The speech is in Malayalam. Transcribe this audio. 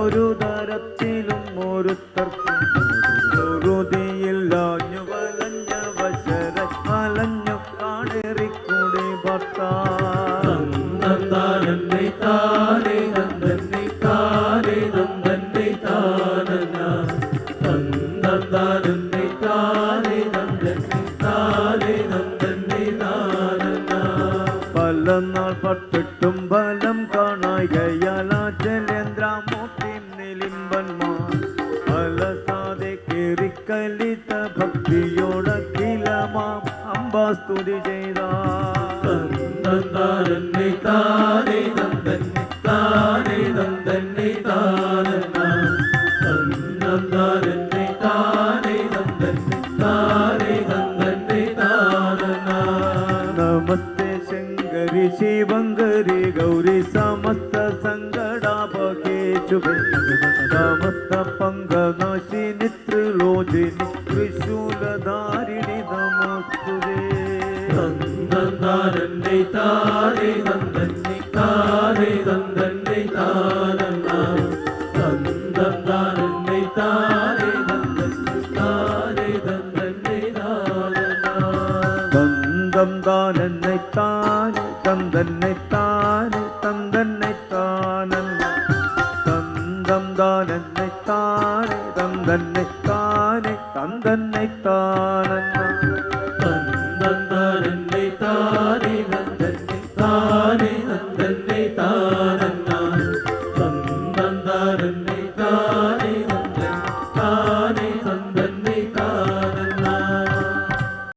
ഒരു തരത്തിലും ഒരുത്തർക്കും ഉറുതിയില്ലാഞ്ഞു വലഞ്ഞ വശര അലഞ്ഞു കാടേറിക്കൂടി ഭർത്താൻ നന്ദനെ താരേ നന്ദനെ താരേ നന്ദനെ താനന നന്ദനെ താരേ നന്ദനെ താരേ നന്ദനെ താനന പല നാൾ പട്ടിട്ടും ഫലം കാണായയാൽ ചലേന്ദ്രമൂർത്തി നിലിമ്പന്മാർ അലസാതെ കേറിക്കലിത ഭക്തിയോടഖിലമാം അംബാസ്തുതി ചെയ്ത നന്ദനെ താരേ നന്ദനെ താരേ നന്ദനെ താനന നന്ദനെ താരേ നന്ദനെ താരേ നന്ദനെ താനന നമസ്തേ ശങ്കരി ശിവങ്കരി ഗൗരി സമസ്ത സങ്കടാപകേ ശുഭേ സമസ്ത പങ്കനാശിനി ത്രിലോചിനി ത്രിശൂലധാരിണി നമോസ്തുതേ നന്ദനെ താരേ നന്ദനെ താരേ നന്ദനെ താനന നന്ദനെ താരേ നന്ദനെ താരേ നന്ദനെ താനന തന്തം താനെന്നെ താൻ തന്തന്നെ താൻ